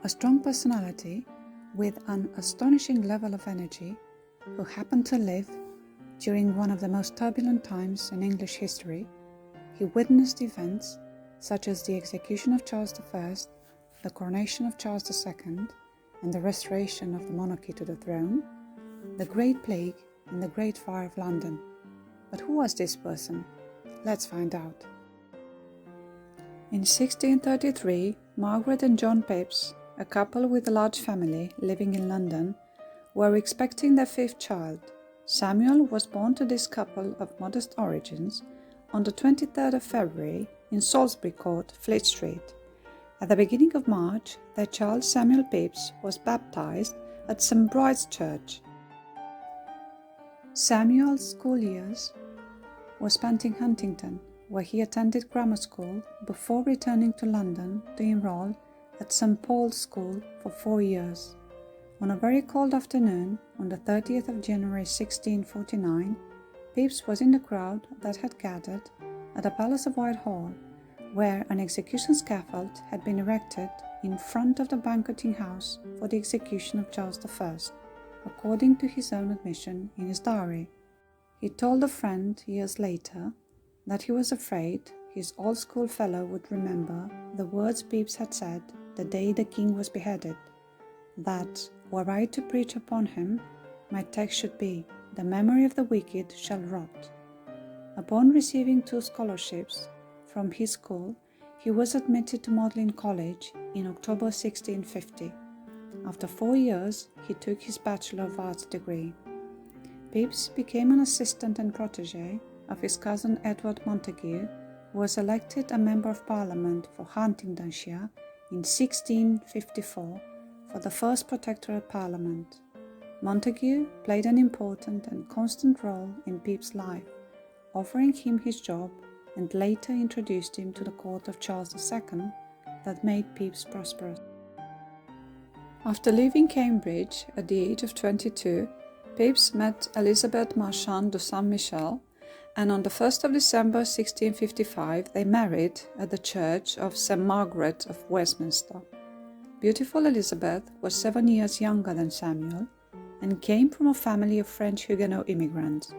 a strong personality with an astonishing level of energy, who happened to live during one of the most turbulent times in English history. He witnessed events such as the execution of Charles I, the coronation of Charles II, and the restoration of the monarchy to the throne, the Great Plague, and the Great Fire of London. But who was this person? Let's find out. In 1633, Margaret and John Pepys, a couple with a large family living in London, were expecting their fifth child. Samuel was born to this couple of modest origins on the 23rd of February in Salisbury Court, Fleet Street. At the beginning of March, their child Samuel Pepys was baptized at St. Bride's Church. Samuel's school years were spent in Huntingdon, where he attended grammar school before returning to London to enroll at St. Paul's School for 4 years. On a very cold afternoon, on the 30th of January 1649, Pepys was in the crowd that had gathered at the Palace of Whitehall, where an execution scaffold had been erected in front of the banqueting house for the execution of Charles I, according to his own admission in his diary. He told a friend years later that he was afraid his old schoolfellow would remember the words Pepys had said the day the king was beheaded, that, were I to preach upon him, my text should be, "The memory of the wicked shall rot." Upon receiving 2 scholarships from his school, he was admitted to Magdalen College in October 1650. After 4 years, he took his Bachelor of Arts degree. Pepys became an assistant and protégé of his cousin Edward Montague, who was elected a Member of Parliament for Huntingdonshire in 1654 for the first Protectorate Parliament. Montague played an important and constant role in Pepys' life, offering him his job and later introduced him to the court of Charles II that made Pepys prosperous. After leaving Cambridge at the age of 22, Pepys met Elizabeth Marchand de Saint-Michel, and on the 1st of December 1655 they married at the church of St. Margaret of Westminster. Beautiful Elizabeth was 7 years younger than Samuel and came from a family of French Huguenot immigrants.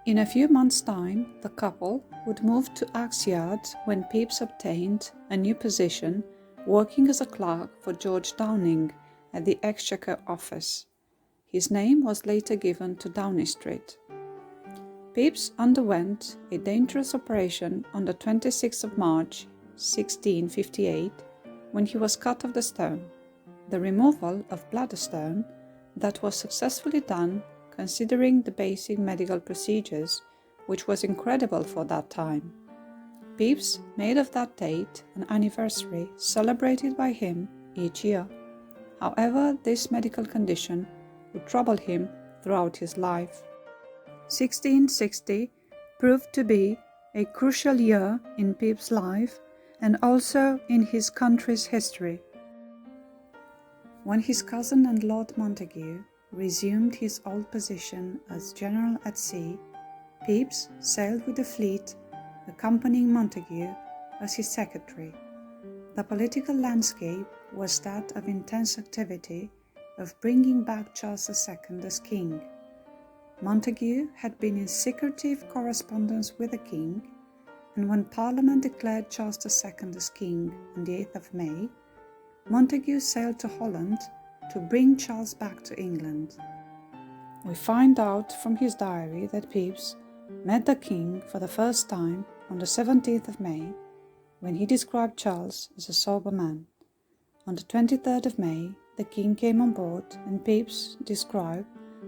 In a few months' time, the couple would move to Axe Yard when Pepys obtained a new position working as a clerk for George Downing at the Exchequer Office. His name was later given to Downing Street. Pepys underwent a dangerous operation on the 26th of March 1658 when he was cut of the stone, the removal of bladder stone that was successfully done considering the basic medical procedures, which was incredible for that time. Pepys made of that date an anniversary celebrated by him each year. However, this medical condition would trouble him throughout his life. 1660 proved to be a crucial year in Pepys' life and also in his country's history. When his cousin and Lord Montague resumed his old position as general at sea, Pepys sailed with the fleet, accompanying Montague as his secretary. The political landscape was that of intense activity of bringing back Charles II as king. Montague had been in secretive correspondence with the king, and when Parliament declared Charles II as king on the 8th of May, Montague sailed to Holland to bring Charles back to England. We find out from his diary that Pepys met the king for the first time on the 17th of May, when he described Charles as a sober man. On the 23rd of May, the king came on board, and Pepys described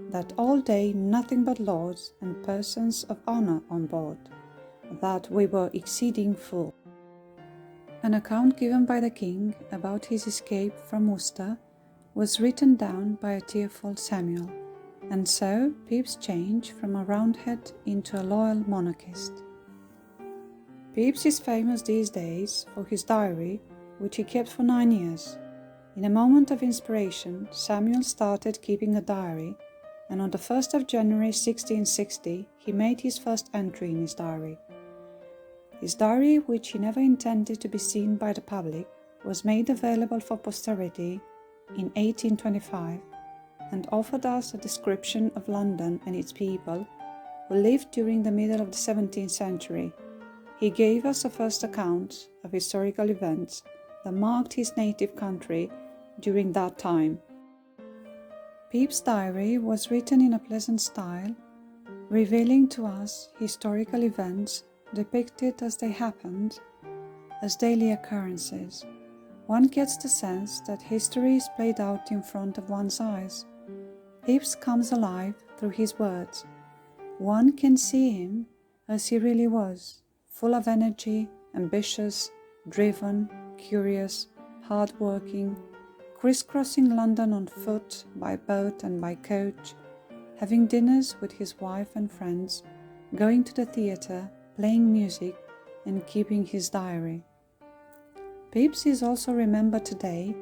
that all day nothing but lords and persons of honour on board, that we were exceeding full. An account given by the king about his escape from Worcester was written down by a tearful Samuel, and so Pepys changed from a Roundhead into a loyal monarchist. Pepys is famous these days for his diary, which he kept for 9 years. In a moment of inspiration, Samuel started keeping a diary, and on the 1st of January 1660 he made his first entry in his diary. His diary, which he never intended to be seen by the public, was made available for posterity in 1825 and offered us a description of London and its people who lived during the middle of the 17th century. He gave us a first account of historical events that marked his native country during that time. Pepys' diary was written in a pleasant style, revealing to us historical events depicted as they happened, as daily occurrences. One gets the sense that history is played out in front of one's eyes. Pepys comes alive through his words. One can see him as he really was, full of energy, ambitious, driven, curious, hard-working, crisscrossing London on foot, by boat and by coach, having dinners with his wife and friends, going to the theatre, playing music, and keeping his diary. Pepys is also remembered today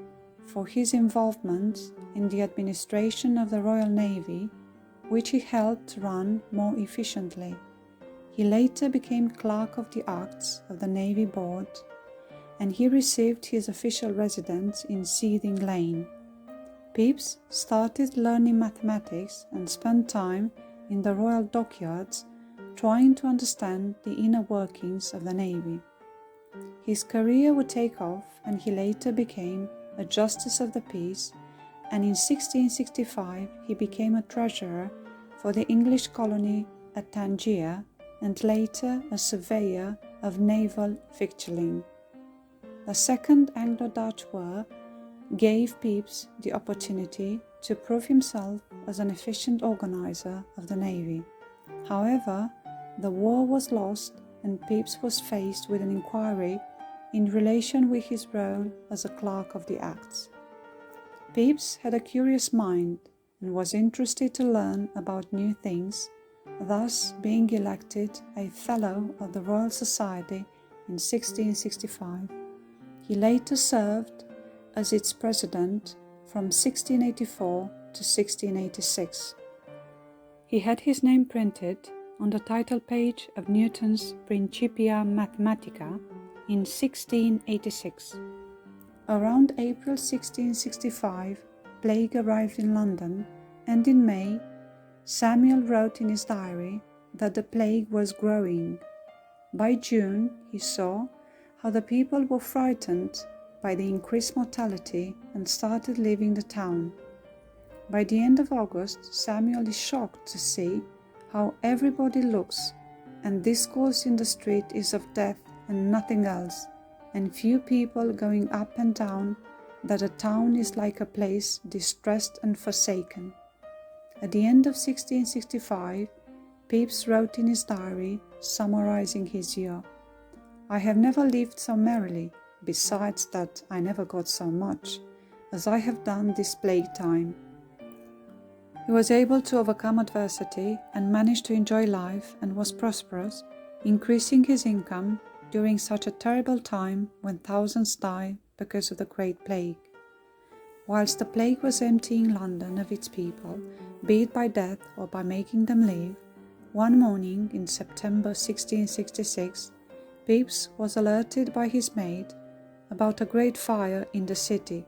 for his involvement in the administration of the Royal Navy, which he helped run more efficiently. He later became Clerk of the Acts of the Navy Board, and he received his official residence in Seething Lane. Pepys started learning mathematics and spent time in the Royal Dockyards trying to understand the inner workings of the Navy. His career would take off, and he later became a Justice of the Peace, and in 1665 he became a treasurer for the English colony at Tangier, and later a surveyor of naval victualling. The Second Anglo-Dutch War gave Pepys the opportunity to prove himself as an efficient organizer of the Navy. However, the war was lost, and Pepys was faced with an inquiry in relation with his role as a Clerk of the Acts. Pepys had a curious mind and was interested to learn about new things, thus being elected a Fellow of the Royal Society in 1665. He later served as its president from 1684 to 1686. He had his name printed on the title page of Newton's Principia Mathematica in 1686. Around April 1665, plague arrived in London, and in May, Samuel wrote in his diary that the plague was growing. By June, he saw how the people were frightened by the increased mortality and started leaving the town. By the end of August, Samuel is shocked to see how everybody looks, and discourse in the street is of death and nothing else, and few people going up and down, that the town is like a place distressed and forsaken. At the end of 1665, Pepys wrote in his diary, summarizing his year, "I have never lived so merrily, besides that I never got so much, as I have done this plague time." He was able to overcome adversity and managed to enjoy life and was prosperous, increasing his income during such a terrible time when thousands died because of the Great Plague. Whilst the plague was emptying London of its people, be it by death or by making them leave, one morning in September 1666, Pepys was alerted by his maid about a great fire in the city.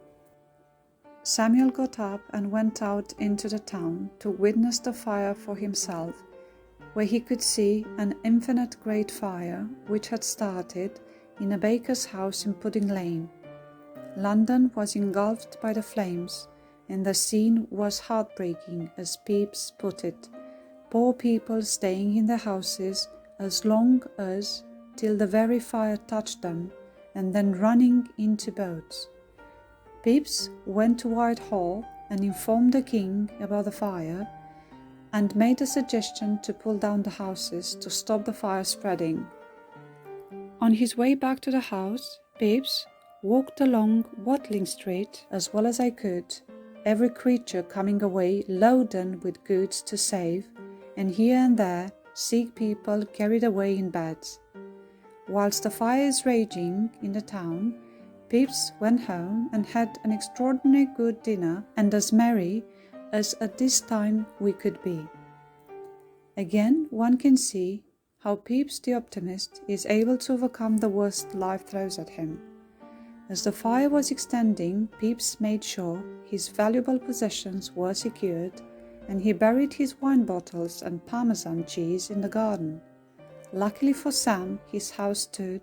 Samuel got up and went out into the town to witness the fire for himself, where he could see an infinite great fire which had started in a baker's house in Pudding Lane. London was engulfed by the flames, and the scene was heartbreaking, as Pepys put it, poor people staying in their houses as long as till the very fire touched them, and then running into boats. Pepys went to Whitehall and informed the king about the fire, and made a suggestion to pull down the houses to stop the fire spreading. On his way back to the house, Pepys walked along Watling Street as well as I could, every creature coming away loaden with goods to save, and here and there sick people carried away in beds. Whilst the fire is raging in the town, Pepys went home and had an extraordinary good dinner, and as merry as at this time we could be. Again, one can see how Pepys the optimist is able to overcome the worst life throws at him. As the fire was extending, Pepys made sure his valuable possessions were secured, and he buried his wine bottles and Parmesan cheese in the garden. Luckily for Sam, his house stood,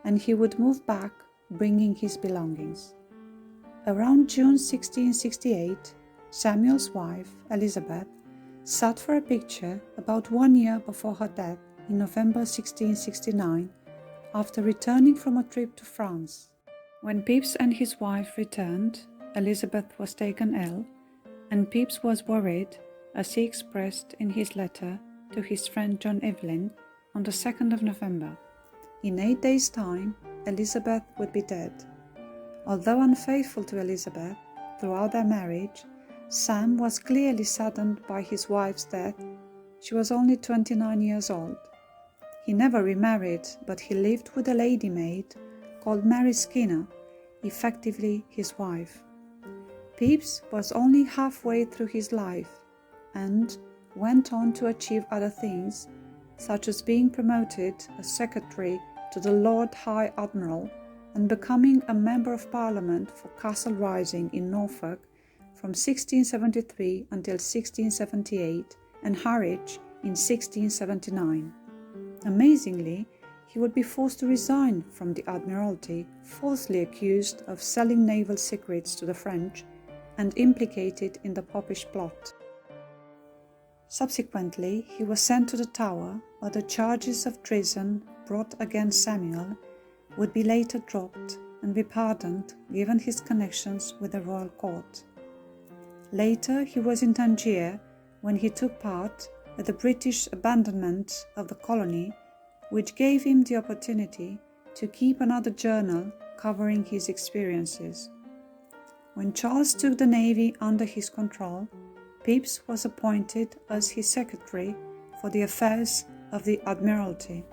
and he would move back, bringing his belongings. Around June 1668, Samuel's wife, Elizabeth, sat for a picture about 1 year before her death in November 1669, after returning from a trip to France. When Pepys and his wife returned, Elizabeth was taken ill, and Pepys was worried, as he expressed in his letter to his friend John Evelyn on the 2nd of November. In 8 days' time, Elizabeth would be dead. Although unfaithful to Elizabeth throughout their marriage, Sam was clearly saddened by his wife's death. She was only 29 years old. He never remarried, but he lived with a lady maid called Mary Skinner, effectively his wife. Pepys was only halfway through his life and went on to achieve other things, such as being promoted as secretary to the Lord High Admiral and becoming a Member of Parliament for Castle Rising in Norfolk from 1673 until 1678 and Harwich in 1679. Amazingly, he would be forced to resign from the Admiralty, falsely accused of selling naval secrets to the French and implicated in the Popish plot. Subsequently, he was sent to the Tower, where the charges of treason brought against Samuel would be later dropped and be pardoned given his connections with the royal court. Later, he was in Tangier when he took part at the British abandonment of the colony, which gave him the opportunity to keep another journal covering his experiences. When Charles took the Navy under his control, Pepys was appointed as his secretary for the affairs of the Admiralty.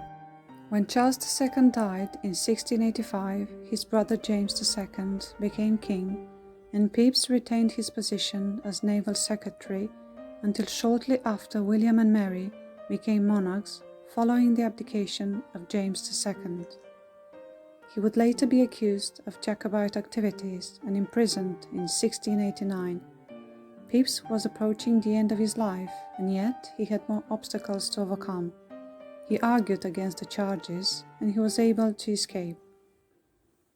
When Charles II died in 1685, his brother James II became king, and Pepys retained his position as naval secretary until shortly after William and Mary became monarchs following the abdication of James II. He would later be accused of Jacobite activities and imprisoned in 1689. Pepys was approaching the end of his life, and yet he had more obstacles to overcome. He argued against the charges, and he was able to escape.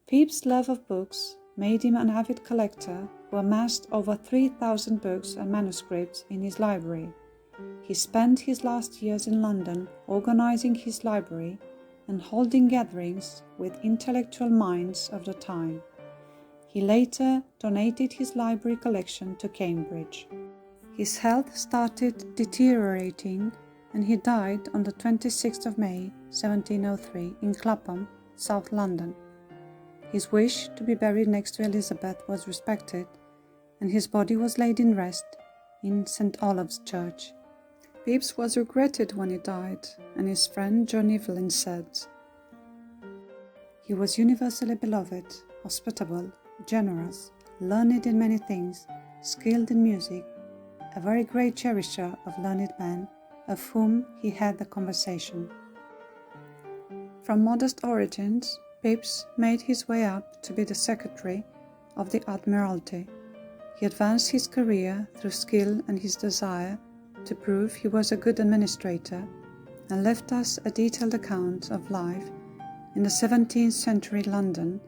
Pepys' love of books made him an avid collector who amassed over 3,000 books and manuscripts in his library. He spent his last years in London organizing his library and holding gatherings with intellectual minds of the time. He later donated his library collection to Cambridge. His health started deteriorating, and he died on the 26th of May, 1703 in Clapham, South London. His wish to be buried next to Elizabeth was respected, and his body was laid in rest in St. Olave's Church. Pepys was regretted when he died, and his friend John Evelyn said, "He was universally beloved, hospitable, generous, learned in many things, skilled in music, a very great cherisher of learned men, of whom he had the conversation." From modest origins, Pepys made his way up to be the secretary of the Admiralty. He advanced his career through skill and his desire to prove he was a good administrator, and left us a detailed account of life in the 17th century London,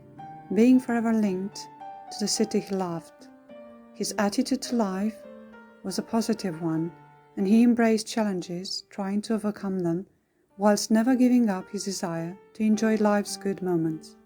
being forever linked to the city he loved. His attitude to life was a positive one, and he embraced challenges, trying to overcome them, whilst never giving up his desire to enjoy life's good moments.